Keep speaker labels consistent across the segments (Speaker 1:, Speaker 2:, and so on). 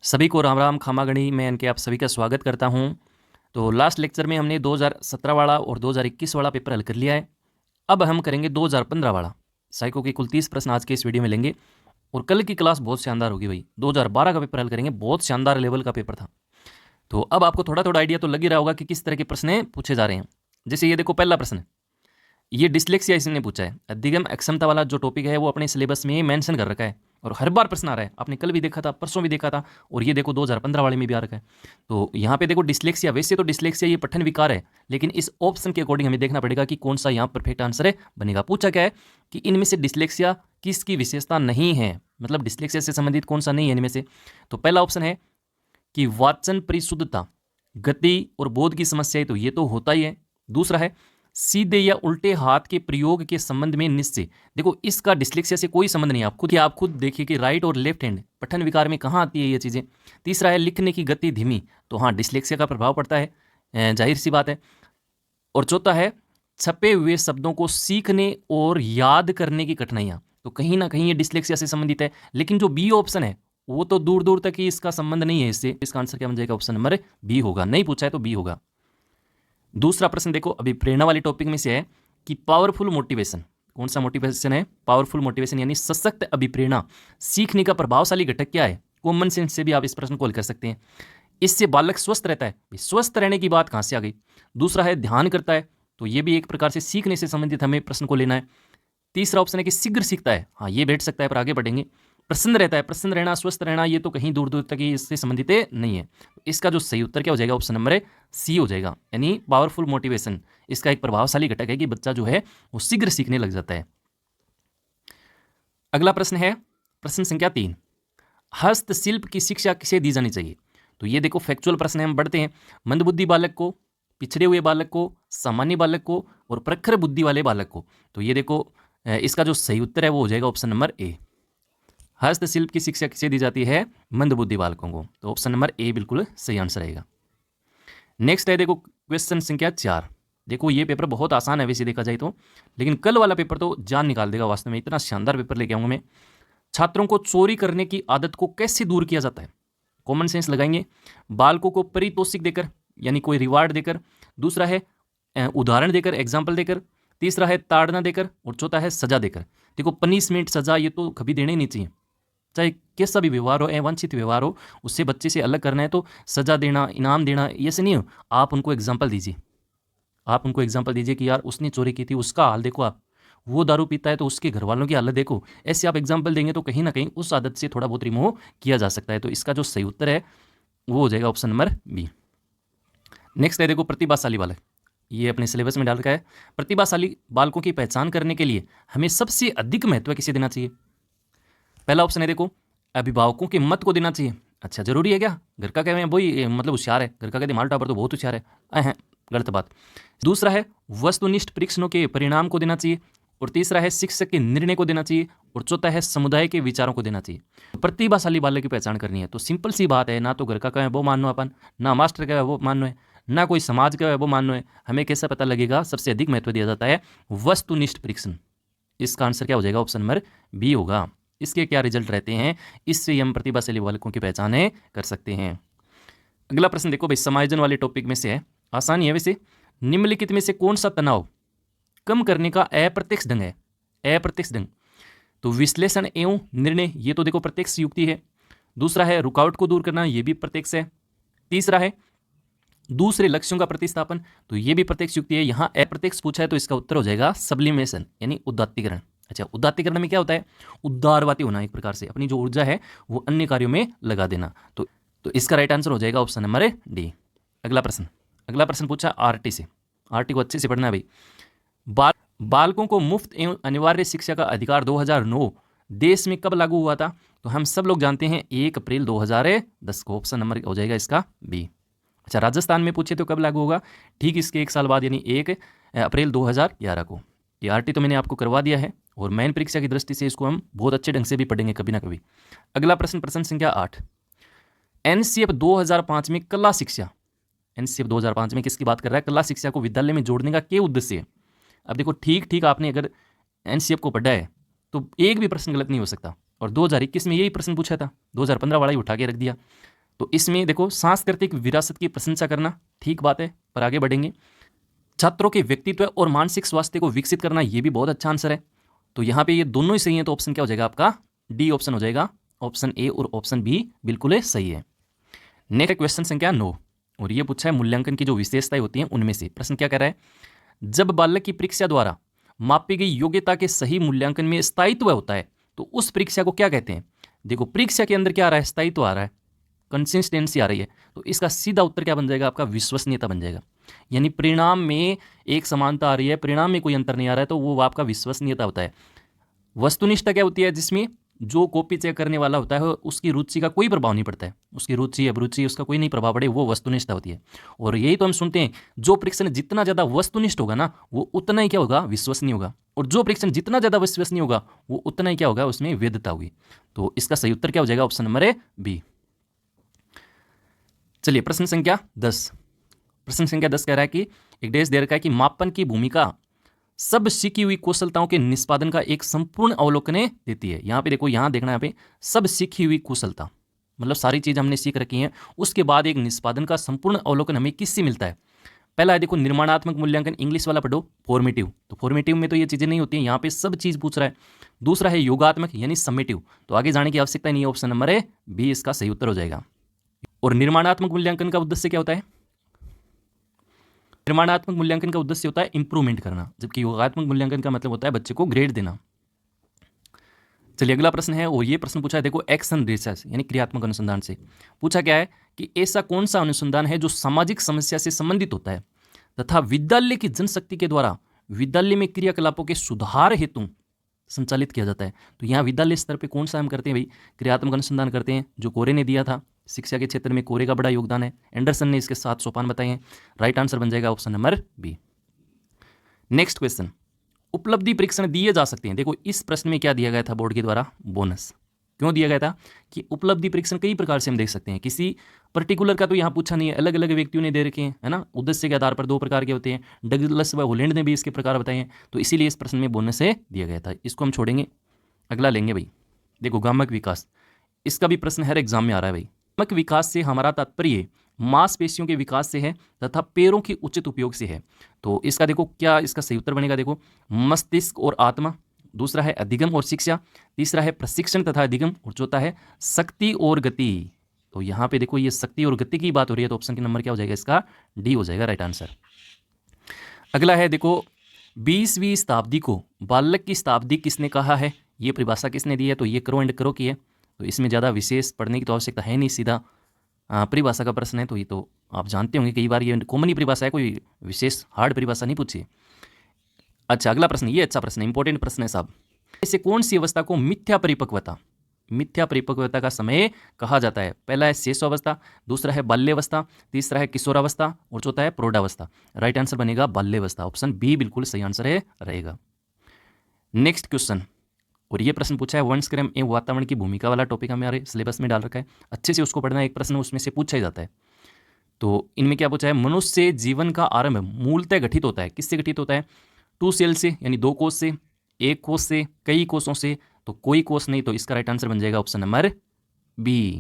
Speaker 1: सभी को राम राम खामागणी में इनके आप सभी का स्वागत करता हूं। तो लास्ट लेक्चर में हमने 2017 वाला और 2021 वाला पेपर हल कर लिया है। अब हम करेंगे 2015 वाला। साइको के कुल 30 प्रश्न आज के इस वीडियो में लेंगे और कल की क्लास बहुत शानदार होगी भाई। 2012 का पेपर हल करेंगे, बहुत शानदार लेवल का पेपर था। तो अब आपको थोड़ा थोड़ा आइडिया तो लग ही रहा होगा कि किस तरह के प्रश्न पूछे जा रहे हैं। जैसे ये देखो, पहला प्रश्न, ये डिस्लेक्सिया इसने पूछा है। अधिगम अक्षमता वाला जो टॉपिक है वो अपने सिलेबस में मेंशन कर रखा है और हर बार प्रश्न आ रहा है। आपने कल भी देखा था, परसों भी देखा था, और ये देखो 2015 वाले में भी आ रखा है। तो यहाँ पे देखो डिस्लेक्सिया, वैसे तो डिस्लेक्सिया ये पठन विकार है, लेकिन इस ऑप्शन के अकॉर्डिंग हमें देखना पड़ेगा कि कौन सा यहाँ परफेक्ट आंसर है बनेगा। पूछा क्या है कि इनमें से डिस्लेक्सिया किसकी विशेषता नहीं है, मतलब डिस्लेक्सिया से संबंधित कौन सा नहीं है इनमें से। तो पहला ऑप्शन है कि वाचन परिशुद्धता, गति और बोध की समस्या है, तो ये तो होता ही है। दूसरा है सीधे या उल्टे हाथ के प्रयोग के संबंध में निश्चय। देखो इसका डिस्लेक्सिया से कोई संबंध नहीं है। आप खुद देखिए कि राइट और लेफ्ट हैंड पठन विकार में कहाँ आती है ये चीज़ें। तीसरा है लिखने की गति धीमी, तो हाँ डिस्लेक्सिया का प्रभाव पड़ता है, जाहिर सी बात है। और चौथा है छपे हुए शब्दों को सीखने और याद करने की कठिनाइयाँ, तो कहीं ना कहीं ये डिस्लेक्सिया से संबंधित है। लेकिन जो बी ऑप्शन है वो तो दूर दूर तक ही इसका संबंध नहीं है इससे। इसका आंसर क्या बन जाएगा? ऑप्शन नंबर बी होगा। नहीं पूछा है तो बी होगा। दूसरा प्रश्न देखो, अभी प्रेरणा वाले टॉपिक में से है कि पावरफुल मोटिवेशन, कौन सा मोटिवेशन है? पावरफुल मोटिवेशन यानी सशक्त अभिप्रेरणा सीखने का प्रभावशाली घटक क्या है? कॉमन सेंस से भी आप इस प्रश्न को हल कर सकते हैं। इससे बालक स्वस्थ रहता है, स्वस्थ रहने की बात कहाँ से आ गई? दूसरा है ध्यान करता है, तो ये भी एक प्रकार से सीखने से संबंधित हमें प्रश्न को लेना है। तीसरा ऑप्शन है कि शीघ्र सीखता है, हाँ ये बैठ सकता है पर आगे बढ़ेंगे। प्रसन्न रहता है, प्रसन्न रहना, स्वस्थ रहना, ये तो कहीं दूर दूर तक ही इससे संबंधित नहीं है। इसका जो सही उत्तर क्या हो जाएगा? ऑप्शन नंबर सी हो जाएगा, यानी पावरफुल मोटिवेशन इसका एक प्रभावशाली घटक है कि बच्चा जो है वो शीघ्र सीखने लग जाता है। अगला प्रश्न है प्रश्न संख्या 3, हस्तशिल्प की शिक्षा किसे दी जानी चाहिए? तो ये देखो फैक्चुअल प्रश्न है, हम बढ़ते हैं। मंदबुद्धि बालक को, पिछड़े हुए बालक को, सामान्य बालक को और प्रखर बुद्धि वाले बालक को। तो ये देखो इसका जो सही उत्तर है वो हो जाएगा ऑप्शन नंबर ए। हस्तशिल्प की शिक्षा किसे दी जाती है? मंदबुद्धि बालकों को। तो ऑप्शन नंबर ए बिल्कुल सही आंसर रहेगा। नेक्स्ट है देखो क्वेश्चन संख्या 4। देखो ये पेपर बहुत आसान है वैसे देखा जाए तो, लेकिन कल वाला पेपर तो जान निकाल देगा वास्तव में। इतना शानदार पेपर लेके आऊंगा मैं। छात्रों को चोरी करने की आदत को कैसे दूर किया जाता है? कॉमन सेंस लगाएंगे। बालकों को पारितोषिक देकर, यानी कोई रिवार्ड देकर। दूसरा है उदाहरण देकर, एग्जाम्पल देकर। तीसरा है ताड़ना देकर और चौथा है सजा देकर। देखो पनिशमेंट, सजा, ये तो कभी देने ही नहीं चाहिए। चाहे कैसा भी व्यवहार हो, अवांछित व्यवहार हो, उससे बच्चे से अलग करना है तो सजा देना, इनाम देना, ये से नहीं हो। आप उनको एग्जाम्पल दीजिए, आप उनको एग्जाम्पल दीजिए कि यार उसने चोरी की थी, उसका हाल देखो आप, वो दारू पीता है तो उसके घर वालों की हालत देखो। ऐसे आप एग्जाम्पल देंगे तो कहीं ना कहीं उस आदत से थोड़ा बहुत रिमूव किया जा सकता है। तो इसका जो सही उत्तर है वो हो जाएगा ऑप्शन नंबर बी। नेक्स्ट है देखो प्रतिभाशाली बालक, ये अपने सिलेबस में डाल रखा है। प्रतिभाशाली बालकों की पहचान करने के लिए हमें सबसे अधिक महत्व किसे देना चाहिए? पहला ऑप्शन है देखो अभिभावकों के मत को देना चाहिए। अच्छा जरूरी है क्या? घर का कहना वही मतलब होशियार है, घर का कहते माल टापर तो बहुत होशियार है, गलत बात। दूसरा है वस्तुनिष्ठ परीक्षणों के परिणाम को देना चाहिए और तीसरा है शिक्षक के निर्णय को देना चाहिए और चौथा है समुदाय के विचारों को देना चाहिए। प्रतिभाशाली बालक की पहचान करनी है तो सिंपल सी बात है, ना तो घर का कहे वो मानो अपन, ना मास्टर का वो मानो है, ना कोई समाज का वो मानो है। हमें कैसा पता लगेगा? सबसे अधिक महत्व दिया जाता है वस्तुनिष्ठ परीक्षण। इसका आंसर क्या हो जाएगा? ऑप्शन नंबर बी होगा। इसके क्या रिजल्ट रहते हैं, इससे हम प्रतिभाशाली बालकों की पहचान कर सकते हैं। अगला प्रश्न देखो भाई, समायोजन वाले टॉपिक में से है, आसानी है वैसे। निम्नलिखित में से कौन सा तनाव कम करने का अप्रत्यक्ष ढंग है? अप्रत्यक्ष ढंग तो विश्लेषण एवं निर्णय, ये तो देखो प्रत्यक्ष युक्ति है। दूसरा है रुकावट को दूर करना, ये भी प्रत्यक्ष है। तीसरा है दूसरे लक्ष्यों का प्रतिस्थापन, तो ये भी प्रत्यक्ष युक्ति है। यहाँ अप्रत्यक्ष पूछा है तो इसका उत्तर हो जाएगा सब्लिमेशन यानी उदात्तीकरण। अच्छा उदात्तीकरण में क्या होता है? उदारवादी होना, एक प्रकार से अपनी जो ऊर्जा है वो अन्य कार्यों में लगा देना। तो इसका राइट आंसर हो जाएगा ऑप्शन नंबर डी। अगला प्रश्न पूछा आरटी से। आरटी को अच्छे से पढ़ना है भाई। बालकों को मुफ्त एवं अनिवार्य शिक्षा का अधिकार 2009 देश में कब लागू हुआ था? तो हम सब लोग जानते हैं 1 अप्रैल 2010 को। ऑप्शन नंबर हो जाएगा इसका बी। अच्छा राजस्थान में पूछे तो कब लागू होगा? ठीक इसके 1 साल बाद यानी 1 अप्रैल 2011 को। ये आरटी तो मैंने आपको करवा दिया है और मेन परीक्षा की दृष्टि से इसको हम बहुत अच्छे ढंग से भी पढ़ेंगे कभी ना कभी। अगला प्रश्न संख्या 8, एनसीएफ 2005 में कला शिक्षा, एनसीएफ 2005 में किसकी बात कर रहा है? कला शिक्षा को विद्यालय में जोड़ने का क्या उद्देश्य है? अब देखो ठीक आपने अगर एनसीएफ को पढ़ा है तो एक भी प्रश्न गलत नहीं हो सकता। और 2021 में यही प्रश्न पूछा था, 2015 वाला ही उठा के रख दिया। तो इसमें देखो सांस्कृतिक विरासत की प्रशंसा करना, ठीक बात है, पर आगे बढ़ेंगे। छात्रों के व्यक्तित्व और मानसिक स्वास्थ्य को विकसित करना, ये भी बहुत अच्छा आंसर है। तो यहाँ पे ये दोनों ही सही है, तो ऑप्शन क्या हो जाएगा आपका? डी ऑप्शन हो जाएगा। ऑप्शन ए और ऑप्शन बी बिल्कुल सही है। नेक्स्ट क्वेश्चन संख्या 9, और ये पूछा है मूल्यांकन की जो विशेषताएं होती हैं उनमें से। प्रश्न क्या कह रहा है? जब बालक की परीक्षा द्वारा मापी गई योग्यता के सही मूल्यांकन में स्थायित्व होता है तो उस परीक्षा को क्या कहते हैं? देखो परीक्षा के अंदर क्या आ रहा है? स्थायित्व आ रहा है, कंसिस्टेंसी आ रही है, तो इसका सीधा उत्तर क्या बन जाएगा आपका? विश्वसनीयता बन जाएगा। यानी परिणाम में एक समानता आ रही है, परिणाम में कोई अंतर नहीं आ रहा है, तो वो आपका विश्वसनीयता होता है। वस्तुनिष्ठता क्या होती है? जिसमें जो कॉपी चेक करने वाला होता है उसकी रुचि का कोई प्रभाव नहीं पड़ता है, उसकी रुचि अभिरुचि उसका कोई नहीं प्रभाव पड़े, वो वस्तुनिष्ठता होती है। और यही तो हम सुनते हैं, जो परीक्षण जितना ज़्यादा वस्तुनिष्ठ होगा ना वो उतना ही क्या होगा? विश्वसनीय होगा। और जो परीक्षण जितना ज़्यादा विश्वसनीय होगा वो उतना ही क्या होगा? उसमें वैधता होगी। तो इसका सही उत्तर क्या हो जाएगा? Option number A B. चलिए प्रश्न संख्या 10। प्रश्न संख्या 10 कह रहा है कि एक देश दे रखा है कि मापन की भूमिका सब सीखी हुई कुशलताओं के निष्पादन का एक संपूर्ण अवलोकन देती है। यहाँ पे देखो, यहाँ देखना, यहाँ पे सब सीखी हुई कुशलता मतलब सारी चीज हमने सीख रखी है, उसके बाद एक निष्पादन का संपूर्ण अवलोकन हमें किससे मिलता है? पहला है देखो निर्माणात्मक मूल्यांकन, इंग्लिश वाला पढ़ो फॉर्मेटिव, तो फॉर्मेटिव में तो ये चीजें नहीं होती हैं, यहाँ पे सब चीज पूछ रहा है। दूसरा है योगात्मक यानी समेटिव, तो आगे जाने की आवश्यकता नहीं है, ऑप्शन नंबर ए बी इसका सही उत्तर हो जाएगा। और निर्माणात्मक मूल्यांकन का उद्देश्य क्या होता है? निर्माणात्मक मूल्यांकन का उद्देश्य होता है इंप्रूवमेंट करना, जबकि योगात्मक मूल्यांकन का मतलब होता है बच्चे को ग्रेड देना। चलिए अगला प्रश्न है, और ये प्रश्न पूछा है देखो एक्शन रिसर्च यानी क्रियात्मक अनुसंधान से। पूछा क्या है कि ऐसा कौन सा अनुसंधान है जो सामाजिक समस्या से संबंधित होता है तथा विद्यालय की जनशक्ति के द्वारा विद्यालय में क्रियाकलापों के सुधार हेतु संचालित किया जाता है? तो यहाँ विद्यालय स्तर पे कौन सा हम करते हैं भाई? क्रियात्मक अनुसंधान करते हैं, जो कोरे ने दिया था। शिक्षा के क्षेत्र में कोरे का बड़ा योगदान है, एंडरसन ने इसके 7 सोपान बताए हैं। राइट आंसर बन जाएगा option number B. Next question, उपलब्धि परीक्षण दिए जा सकते हैं। देखो इस प्रश्न में क्या दिया गया था बोर्ड के द्वारा? बोनस। क्यों दिया गया था? कि उपलब्धि परीक्षण कई प्रकार से हम देख सकते हैं, किसी पर्टिकुलर का तो यहाँ पूछा नहीं है, अलग अलग व्यक्तियों ने दे रखे हैं, है ना। उद्देश्य के आधार पर 2 प्रकार के होते हैं, डगलस व होलैंड ने भी इसके प्रकार बताए हैं, तो इसीलिए इस प्रश्न में बोनस से दिया गया था। इसको हम छोड़ेंगे, अगला लेंगे भाई। देखो गामक विकास, इसका भी प्रश्न हर एग्जाम में आ रहा है भाई। गामक विकास से हमारा तात्पर्य मांसपेशियों के विकास से है तथा पैरों के उचित उपयोग से है। तो इसका देखो क्या इसका सही उत्तर बनेगा? देखो मस्तिष्क और आत्मा, दूसरा है अधिगम और शिक्षा, तीसरा है प्रशिक्षण तथा अधिगम, और चौथा है शक्ति और गति। तो यहाँ पे देखो ये शक्ति और गति की बात हो रही है, तो ऑप्शन के नंबर क्या हो जाएगा? इसका डी हो जाएगा राइट आंसर। अगला है देखो 20वीं शताब्दी को बालक की शताब्दी किसने कहा है? ये परिभाषा किसने दी है? तो ये करो एंड करो की है, तो इसमें ज़्यादा विशेष पढ़ने की तो आवश्यकता है नहीं, सीधा परिभाषा का प्रश्न है, तो ये तो आप जानते होंगे, कई बार ये कॉमन ही परिभाषा है, कोई विशेष हार्ड परिभाषा नहीं पूछी। अच्छा अगला प्रश्न, ये अच्छा प्रश्न है, इंपॉर्टेंट प्रश्न है साहब। ऐसे कौन सी अवस्था को मिथ्या परिपक्वता का समय कहा जाता है? पहला है शेषावस्था, दूसरा है बाल्यावस्था, तीसरा है किशोरावस्था, और चौथा है प्रौढ़ावस्था। राइट आंसर बनेगा बाल्यावस्था, ऑप्शन बी बिल्कुल सही आंसर है रहेगा। नेक्स्ट क्वेश्चन, और ये प्रश्न पूछा है वंशक्रम एवं वातावरण की भूमिका वाला टॉपिक हमारे सिलेबस में डाल रखा है, अच्छे से उसको पढ़ना, एक प्रश्न उसमें से पूछा ही जाता है। तो इनमें क्या पूछा है? मनुष्य जीवन का आरंभ मूलतः घटित होता है, किससे घटित होता है? 2 सेल से यानी 2 कोष से, 1 कोष से, कई कोषों से, तो कोई कोष नहीं, तो इसका राइट आंसर बन जाएगा ऑप्शन नंबर बी,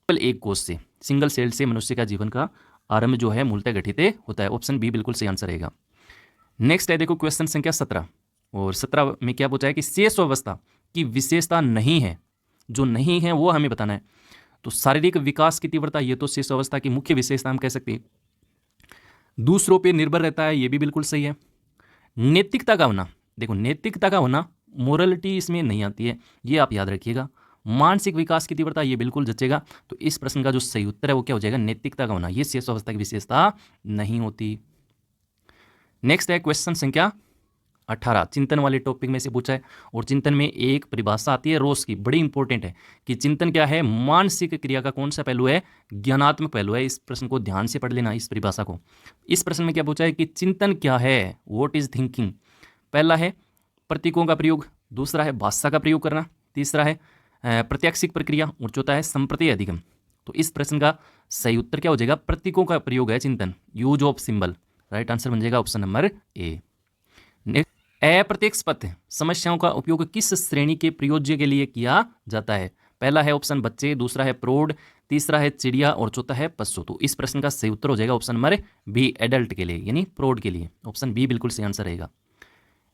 Speaker 1: केवल 1 कोष से, सिंगल सेल से मनुष्य का जीवन का आरंभ जो है मूलतः घटित होता है। ऑप्शन बी बिल्कुल सही आंसर रहेगा। नेक्स्ट है देखो क्वेश्चन संख्या 17, और 17 में क्या पूछा है कि शेष अवस्था की विशेषता नहीं है, जो नहीं है वो हमें बताना है। तो शारीरिक विकास की तीव्रता, ये तो शेष अवस्था की मुख्य विशेषता हम कह सकते हैं। दूसरों पे निर्भर रहता है, ये भी बिल्कुल सही है। नैतिकता का होना, देखो नैतिकता का होना, मोरलिटी इसमें नहीं आती है, ये आप याद रखिएगा। मानसिक विकास की तीव्रता, ये बिल्कुल जचेगा। तो इस प्रश्न का जो सही उत्तर है वो क्या हो जाएगा? नैतिकता का होना, ये शेष अवस्था की विशेषता नहीं होती। नेक्स्ट है क्वेश्चन संख्या 18, चिंतन वाले टॉपिक में से पूछा है, और चिंतन में एक परिभाषा आती है रोस की, बड़ी इंपॉर्टेंट है कि चिंतन क्या है? मानसिक क्रिया का कौन सा पहलू है? ज्ञानात्मक पहलू है। इस प्रश्न को ध्यान से पढ़ लेना, इस परिभाषा को। इस प्रश्न में क्या पूछा है कि चिंतन क्या है? What is thinking? पहला है प्रतीकों का प्रयोग, दूसरा है भाषा का प्रयोग करना, तीसरा है प्रत्याक्षिक प्रक्रिया, और चौथा है संप्रति अधिगम। तो इस प्रश्न का सही उत्तर क्या हो जाएगा? प्रतीकों का प्रयोग है चिंतन, use of symbol. Right answer बन जाएगा ऑप्शन नंबर ए। अप्रत्यक्ष पथ समस्याओं का उपयोग किस श्रेणी के प्रयोज्य के लिए किया जाता है? पहला है ऑप्शन बच्चे, दूसरा है प्रौढ़, तीसरा है चिड़िया और चौथा है पशु। तो इस प्रश्न का सही उत्तर हो जाएगा ऑप्शन नंबर बी, एडल्ट के लिए यानी प्रौढ़ के लिए। ऑप्शन बी बिल्कुल सही आंसर रहेगा।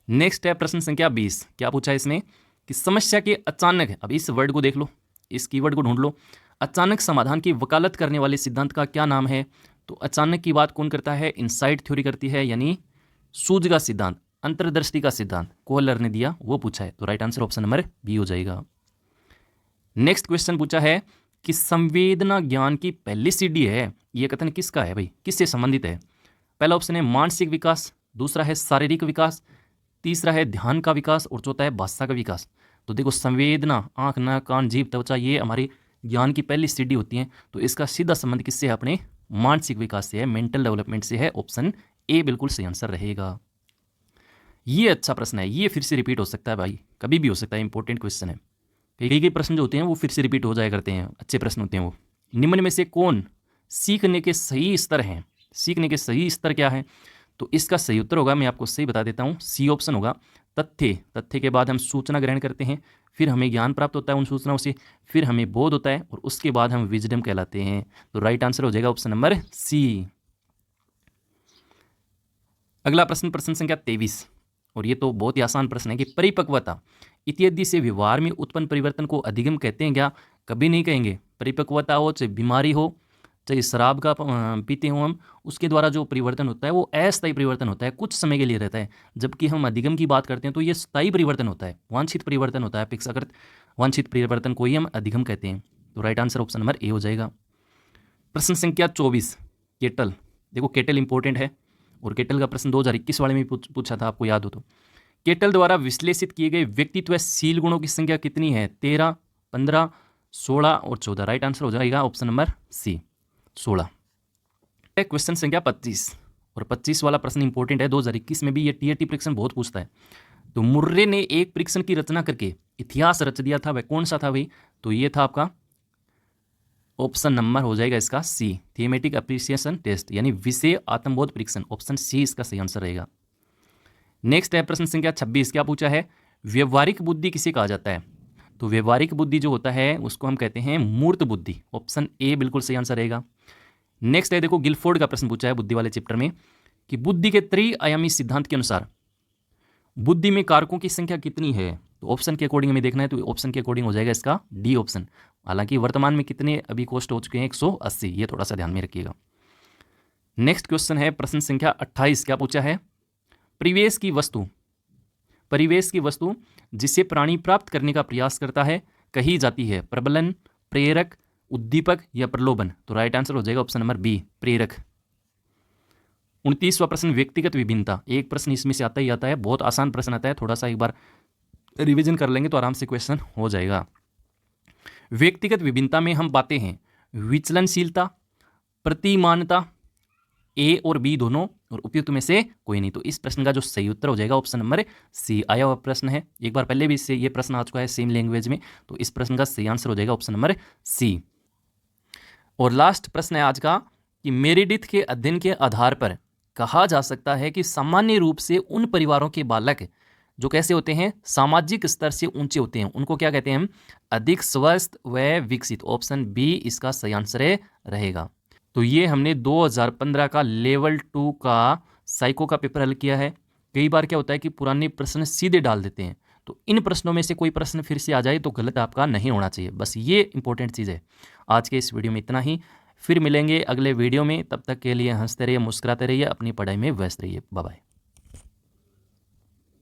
Speaker 1: नेक्स्ट है प्रश्न संख्या 20। क्या पूछा है इसने कि समस्या के अचानक, अब इस वर्ड को देख लो, इस कीवर्ड को ढूंढ लो, अचानक समाधान की वकालत करने वाले सिद्धांत का क्या नाम है? तो अचानक की बात कौन करता है? इनसाइट थ्योरी करती है, यानी सूझ का सिद्धांत, अंतर्दृष्टि का सिद्धांत कोहलर ने दिया, वो पूछा है। तो right answer option number B हो जाएगा। नेक्स्ट क्वेश्चन पूछा है कि संवेदना ज्ञान की पहली सीढ़ी है, यह कथन किसका है भाई, किससे संबंधित है? पहला ऑप्शन है मानसिक विकास, दूसरा है शारीरिक विकास, तीसरा है ध्यान का विकास और चौथा है भाषा का विकास। तो देखो संवेदना, आंख, नाक, कान, जीभ, त्वचा, ये हमारी ज्ञान की पहली सीढ़ी होती है। तो इसका सीधा संबंध किससे है? अपने मानसिक विकास से है, मेंटल डेवलपमेंट से है। ऑप्शन ए बिल्कुल सही आंसर रहेगा। ये अच्छा प्रश्न है, ये फिर से रिपीट हो सकता है भाई, कभी भी हो सकता है, इंपॉर्टेंट क्वेश्चन है। कई प्रश्न जो होते हैं वो फिर से रिपीट हो जाया करते हैं, अच्छे प्रश्न होते हैं वो। निम्न में से कौन सीखने के सही स्तर हैं? सीखने के सही स्तर क्या है? तो इसका सही उत्तर होगा, मैं आपको सही बता देता हूँ, सी ऑप्शन होगा। तथ्य, तथ्य के बाद हम सूचना ग्रहण करते हैं, फिर हमें ज्ञान प्राप्त होता है उन सूचनाओं से, फिर हमें बोध होता है और उसके बाद हम विजडम कहलाते हैं। तो राइट आंसर हो जाएगा ऑप्शन नंबर सी। अगला प्रश्न, प्रश्न संख्या 23, और ये तो बहुत ही आसान प्रश्न है कि परिपक्वता इत्यादि से व्यवहार में उत्पन्न परिवर्तन को अधिगम कहते हैं क्या? कभी नहीं कहेंगे। परिपक्वता हो, चाहे बीमारी हो, चाहे शराब का पीते हो हम, उसके द्वारा जो परिवर्तन होता है वो अस्थायी परिवर्तन होता है, कुछ समय के लिए रहता है। जबकि हम अधिगम की बात करते हैं तो ये स्थायी परिवर्तन होता है, वांछित परिवर्तन होता है, अपेक्षाकृत वांछित परिवर्तन को ही हम अधिगम कहते हैं। तो राइट आंसर ऑप्शन नंबर ए हो जाएगा। प्रश्न संख्या 24, केटल। देखो केटल इंपॉर्टेंट है और केटल का प्रश्न 2021 वाले में पूछा था, आपको याद हो तो। केटल द्वारा विश्लेषित किए गए व्यक्तित्वशील गुणों की संख्या कितनी है? 13, 15, 16 और 14। राइट आंसर हो जाएगा ऑप्शन नंबर सी, 16। क्वेश्चन संख्या 25, और 25 वाला प्रश्न इंपॉर्टेंट है, 2021 में भी ये टीएटी परीक्षण बहुत पूछता है। तो मुर्रे ने एक परीक्षण की रचना करके इतिहास रच दिया था, वह कौन सा था भाई? तो ये था आपका ऑप्शन नंबर हो जाएगा इसका सी, थीमेटिक अप्रिसिएशन टेस्ट, यानी विषय आत्मबोध परीक्षण। ऑप्शन सी इसका सही आंसर रहेगा। नेक्स्ट है प्रश्न संख्या 26। क्या पूछा है? व्यवहारिक बुद्धि किसे कहा जाता है? तो व्यवहारिक बुद्धि जो होता है उसको हम कहते हैं मूर्त बुद्धि। ऑप्शन ए बिल्कुल सही आंसर रहेगा। नेक्स्ट है, देखो गिलफोर्ड का प्रश्न पूछा है बुद्धि वाले चैप्टर में कि बुद्धि के त्रिआयामी सिद्धांत के अनुसार बुद्धि में कारकों की संख्या कितनी है? तो ऑप्शन के अकॉर्डिंग हमें देखना है, तो ऑप्शन के अकॉर्डिंग हो जाएगा इसका डी ऑप्शन। हालांकि वर्तमान में कितने अभी कोष्ठ हो चुके हैं? 180, ये थोड़ा सा ध्यान में रखिएगा। नेक्स्ट क्वेश्चन है प्रश्न संख्या 28। क्या पूछा है? परिवेश की वस्तु जिसे प्राणी प्राप्त करने का प्रयास करता है कही जाती है प्रबलन, प्रेरक, उद्दीपक या प्रलोभन। तो राइट आंसर हो जाएगा ऑप्शन नंबर बी, प्रेरक। 29वां प्रश्न, व्यक्तिगत विभिन्नता। एक प्रश्न इसमें से आता ही आता है, बहुत आसान प्रश्न आता है, थोड़ा सा एक बार रिवीजन कर लेंगे तो आराम से क्वेश्चन हो जाएगा। व्यक्तिगत विभिन्नता में हम पाते हैं विचलनशीलता, प्रतिमानता, ए और बी दोनों, और उपयुक्त में से कोई नहीं। तो इस प्रश्न का जो सही उत्तर हो जाएगा ऑप्शन नंबर सी। आया हुआ प्रश्न है, एक बार पहले भी इससे ये प्रश्न आ चुका है सेम लैंग्वेज में, तो इस प्रश्न का सही आंसर हो जाएगा ऑप्शन नंबर सी। और लास्ट प्रश्न है आज का कि मेरिडिथ के अध्ययन के आधार पर कहा जा सकता है कि सामान्य रूप से उन परिवारों के बालक जो कैसे होते हैं, सामाजिक स्तर से ऊंचे होते हैं, उनको क्या कहते हैं हम? अधिक स्वस्थ व विकसित। ऑप्शन बी इसका सही आंसर रहेगा। तो ये हमने 2015 का लेवल 2 का साइको का पेपर हल किया है। कई बार क्या होता है कि पुराने प्रश्न सीधे डाल देते हैं, तो इन प्रश्नों में से कोई प्रश्न फिर से आ जाए तो गलत आपका नहीं होना चाहिए, बस ये इंपॉर्टेंट चीज़ है। आज के इस वीडियो में इतना ही, फिर मिलेंगे अगले वीडियो में। तब तक के लिए हंसते रहिए, मुस्कुराते रहिए, अपनी पढ़ाई में व्यस्त रहिए। Bye bye.